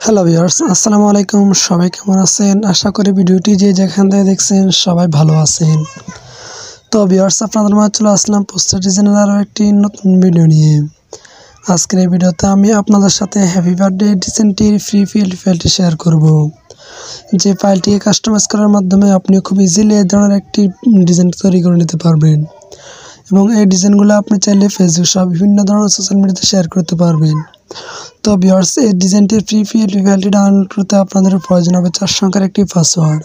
Hello viewers, আসসালামু আলাইকুম। সবাই কেমন আছেন? আশা করি ভিডিওটি যে যেখান থেকে দেখছেন সবাই ভালো আছেন। তো ভিউয়ার্স, আপনাদের মাঝে চলে আসলাম পোস্টার ডিজাইনের আরও একটি নতুন ভিডিও নিয়ে। আজকের এই ভিডিওতে আমি আপনাদের সাথে হ্যাপি বার্থডে ডিজাইনটির ফ্রি পিএলপি ফাইলটি শেয়ার করব। যে ফাইলটিকে কাস্টমাইজ করার মাধ্যমে আপনি খুব ইজিলি এই ধরনের একটি ডিজাইন তৈরি করে নিতে পারবেন এবং এই ডিজাইনগুলো আপনি চাইলে ফেসবুক সহ বিভিন্ন ধরনের সোশ্যাল মিডিয়াতে শেয়ার করতে পারবেন। তো ভিউয়ার্স, এই ডিজাইনটির ফ্রি পিএলপি ফাইলটি ডাউনলোড করতে আপনাদের প্রয়োজন হবে 4 সংখ্যার একটি পাসওয়ার্ড।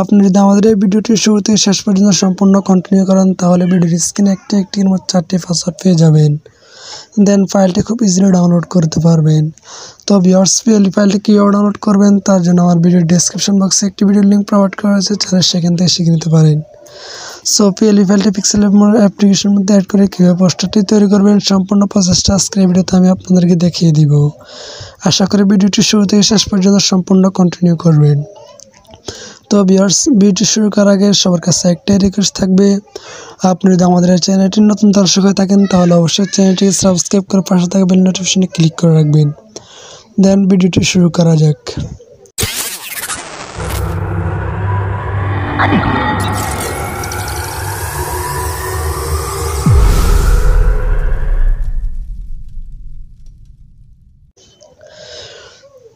আপনি যদি আমাদের এই ভিডিওটি শুরু থেকে শেষ পর্যন্ত সম্পূর্ণ কন্টিনিউ করেন তাহলে ভিডিওর স্ক্রিনে একটির মধ্যে 4টি পাসওয়ার্ড পেয়ে যাবেন। দেন ফাইলটি খুব ইজিলি ডাউনলোড করতে পারবেন। তো ভিউয়ার্স, পিএলপি ফাইলটি কীভাবে ডাউনলোড করবেন তার জন্য আমার ভিডিওর ডেসক্রিপশন বক্সে একটি ভিডিওর লিঙ্ক প্রোভাইড করা হয়েছে, চাইলে সেখান থেকে শিখে নিতে পারেন। সো পিএলপি ফাইলটি পিক্সেল অ্যাপ্লিকেশনের মধ্যে অ্যাড করে কীভাবে পোস্টারটি তৈরি করবেন সম্পূর্ণ প্রসেসটা আজকের এই ভিডিওতে আমি আপনাদেরকে দেখিয়ে দিব। আশা করি ভিডিওটি শুরু থেকে শেষ পর্যন্ত সম্পূর্ণ কন্টিনিউ করবেন। তো ভিউয়ার্স, ভিডিওটি শুরু করার আগে সবার কাছে একটাই রিকোয়েস্ট থাকবে, আপনি যদি আমাদের এই চ্যানেলটির নতুন দর্শক হয়ে থাকেন তাহলে অবশ্যই চ্যানেলটিকে সাবস্ক্রাইব করে পাশে থাকা বেল নোটিফিকেশনে ক্লিক করে রাখবেন। দেন ভিডিওটি শুরু করা যাক।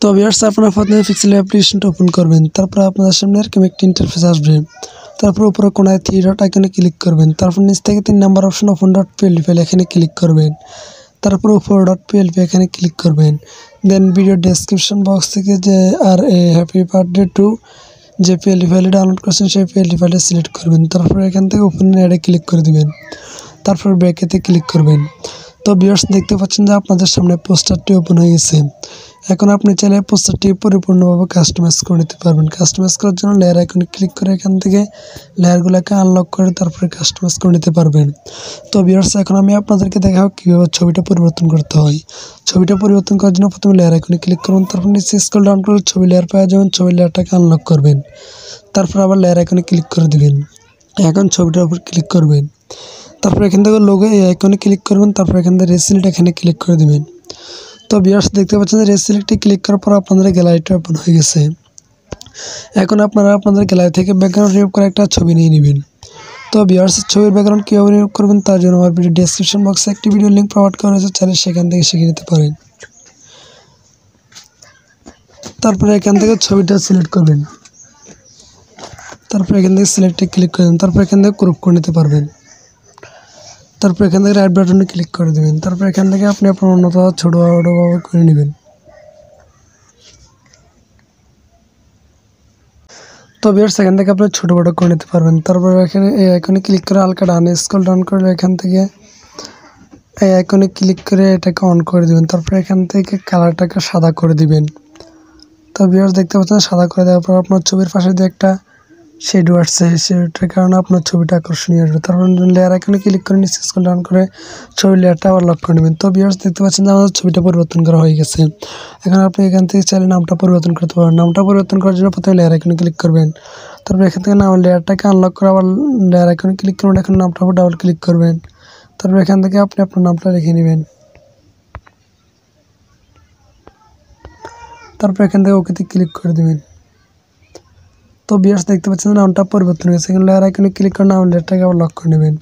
তো ভিউয়ার্স, আপনারা প্রথমে পিক্সেল অ্যাপ্লিকেশনটা ওপেন করবেন। তারপর আপনাদের সামনে এরকম একটি ইন্টারফেস আসবে। তারপর উপরে কোনায় 3 ডট আইকনে ক্লিক করবেন। তারপর নিচ থেকে 3 number option open dot PLP file এখানে ক্লিক করবেন। তারপর উপর ডট পিএলপি এখানে ক্লিক করবেন। দেন ভিডিও ডেসক্রিপশন বক্স থেকে যে আর এ হ্যাপি বার্থডে টু যে পিএলপি ফাইলটি ডাউনলোড করছেন সেই পিএলপি ফাইলটা সিলেক্ট করবেন। তারপর এখান থেকে ওপেন অ্যাডে ক্লিক করে দিবেন। তারপর ব্যাকেতে ক্লিক করবেন। তো ভিউয়ার্স, দেখতে পাচ্ছেন যে আপনাদের সামনে পোস্টারটি ওপেন হয়ে গেছে। এখন আপনি চাইলে পোস্টারটি পরিপূর্ণভাবে কাস্টমাইজ করে নিতে পারবেন। কাস্টমাইজ করার জন্য লেয়ার আইকনে ক্লিক করে এখান থেকে লেয়ারগুলোকে আনলক করে তারপরে কাস্টমাইজ করে নিতে পারবেন। তো ভিউয়ার্স, এখন আমি আপনাদেরকে দেখাবো কীভাবে ছবিটা পরিবর্তন করতে হয়। ছবিটা পরিবর্তন করার জন্য প্রথমে লেয়ার আইকনে ক্লিক করুন। তারপর নিচে স্ক্রল ডাউন করে ছবি লেয়ার পাওয়া যাবেন, ছবি লেয়ারটাকে আনলক করবেন। তারপর আবার লেয়ার আইকনে ক্লিক করে দিবেন। এখন ছবিটার উপর ক্লিক করবেন। তারপর এখান থেকে লোগো এই আইকনে ক্লিক করবেন। তারপর এখান থেকে রেসিলেক্ট এখানে ক্লিক করে দিবেন। তো ভিউয়ার্স, দেখতে পাচ্ছেন যে রেসিলেক্টে ক্লিক করার পর আপনাদের গ্যালারিটা ওপেন হয়ে গেছে। এখন আপনারা আপনাদের গ্যালারি থেকে ব্যাকগ্রাউন্ড রিমুভ করে একটা ছবি নিয়ে নেবেন। তো ভিউয়ার্স, ছবির ব্যাকগ্রাউন্ড কীভাবে রিমুভ করবেন তার জন্য আমার ভিডিও ডেসক্রিপশন বক্সে একটি ভিডিও লিঙ্ক প্রোভাইড করা হয়েছে, চাইলে সেখান থেকে শিখে নিতে পারেন। তারপরে এখান থেকে ছবিটা সিলেক্ট করবেন। তারপর এখান থেকে সিলেক্টে ক্লিক করবেন। তারপর এখান থেকে ক্রপ করে নিতে পারবেন। তারপর এখান থেকে রাইট বাটনে ক্লিক করে দেবেন। তারপর এখান থেকে আপনি আপনার উন্নত ছোটো বড়োভাবে করে নেবেন। তো ভিউয়ার্স, এখান থেকে আপনি ছোটো বড়ো করে নিতে পারবেন। তারপর এখানে এই আইকনে ক্লিক করে হালকা ডানে স্ক্রল ডাউন করে এখান থেকে এই আইকনে ক্লিক করে এটাকে অন করে দেবেন। তারপর এখান থেকে কালারটাকে সাদা করে দিবেন। তো ভিউয়ার্স, দেখতে পাচ্ছেন সাদা করে দেওয়ার পর আপনার ছবির পাশে দিয়ে একটা শেডো আসছে, সেটার কারণে আপনার ছবিটা আকর্ষণীয় আসবে। তারপর লেয়ার আইকনে ক্লিক করে নিচে স্ক্রল ডাউন করে ছবির লেয়ারটা আবার লক করে নেবেন। তো ভিউয়ার্স, দেখতে পাচ্ছেন যে আমাদের ছবিটা পরিবর্তন করা হয়ে গেছে। এখন আপনি এখান থেকে চাইলে নামটা পরিবর্তন করতে পারবেন। নামটা পরিবর্তন করার জন্য প্রথমে লেয়ার আইকনে ক্লিক করবেন। তারপর এখান থেকে নাম লেয়ারটাকে আনলক করে আবার লেয়ার আইকনে ক্লিক করবেন। এখন নামটার উপর ডাবল ক্লিক করবেন। তারপর এখান থেকে আপনি আপনার নামটা লিখে নেবেন। তারপর এখান থেকে ওকেতে ক্লিক করে দেবেন। তো ভিউয়ার্স, দেখতে পাচ্ছেন নামটা পরিবর্তন হয়েছে। এখানে লেয়ার আইকনে ক্লিক করে নাম লেয়ারটাকে আবার লক করে নেবেন।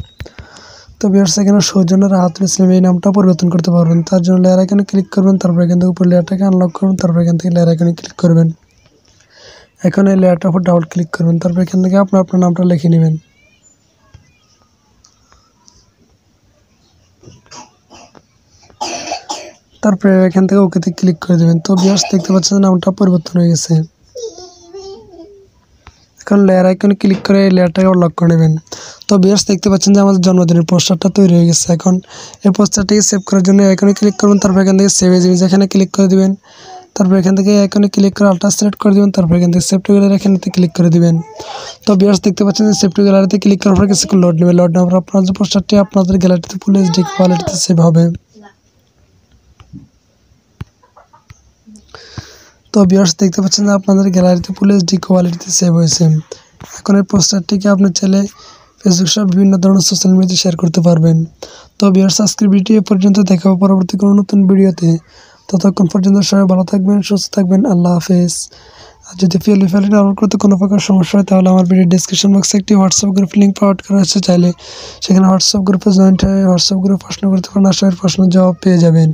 তো ভিউয়ার্স, এখানে সৌজন্য রাহাতুল ইসলাম এই নামটা পরিবর্তন করতে পারবেন। তার জন্য লেয়ার আইকনে ক্লিক করবেন। তারপর এখান থেকে উপর লেয়ারটাকে আনলক করবেন। তারপর এখান থেকে লেয়ার আইকনে ক্লিক করবেন। এখন এই লেয়ারটার উপর ডাবল ক্লিক করবেন। তারপর এখান থেকে আপনার নামটা লিখে নেবেন। তারপরে এখান থেকে ওকেতে ক্লিক করে দেবেন। তো ভিউয়ার্স, দেখতে পাচ্ছেন নামটা পরিবর্তন হয়ে গেছে। এখন লেয়ার আইকনে ক্লিক করে এই লেয়ারটাকে লক করে নেবেন। তো ভিউয়ার্স, দেখতে পাচ্ছেন যে আমাদের জন্মদিনের পোস্টারটা তৈরি হয়ে গেছে। এখন এই পোস্টারটিকে সেভ করার জন্য আইকনে ক্লিক করবেন। তারপর এখান থেকে সেভ এজ ইমেজ এখানে ক্লিক করে দিবেন। তারপর এখান থেকে আইকনে ক্লিক করে আলট্রা সিলেক্ট করে দিবেন। তারপর এখান থেকে সেভ টু গ্যালারি এখানেতে ক্লিক করে দিবেন। তো ভিউয়ার্স, দেখতে পাচ্ছেন যে সেভ টু গ্যালারিতে ক্লিক করার পর কিছুক্ষণ লোড নেবে। লোড নেওয়ার পর আপনার যে পোস্টারটি আপনাদের গ্যালারিতে ফুল এইচডি কোয়ালিটিতে সেভ হবে। তো ভিউয়ার্স, দেখতে পাচ্ছেন যে আপনাদের গ্যালারিতে ফুল এইচডি কোয়ালিটিতে সেভ হয়েছে। এখন এই পোস্টারটিকে আপনি চাইলে ফেসবুক সহ বিভিন্ন ধরনের সোশ্যাল মিডিয়াতে শেয়ার করতে পারবেন। তো ভিউয়ার্স, আজকের ভিডিও এ পর্যন্ত। দেখা হবে পরবর্তী কোনো নতুন ভিডিওতে। ততক্ষণ পর্যন্ত সবাই ভালো থাকবেন, সুস্থ থাকবেন। আল্লাহ হাফেজ। আর যদি পিএলপি ফাইল ডাউনলোড করতে কোনো প্রকার সমস্যা হয় তাহলে আমার ভিডিও ডেসক্রিপশন বক্সে একটি হোয়াটসঅ্যাপ গ্রুপ লিঙ্ক প্রোভাইড করা হয়েছে, চাইলে সেখানে হোয়াটসঅ্যাপ গ্রুপে জয়েন্ট হয়ে হোয়াটসঅ্যাপ গ্রুপে প্রশ্ন করতে পারেন, আশা করি প্রশ্নের জবাব পেয়ে যাবেন।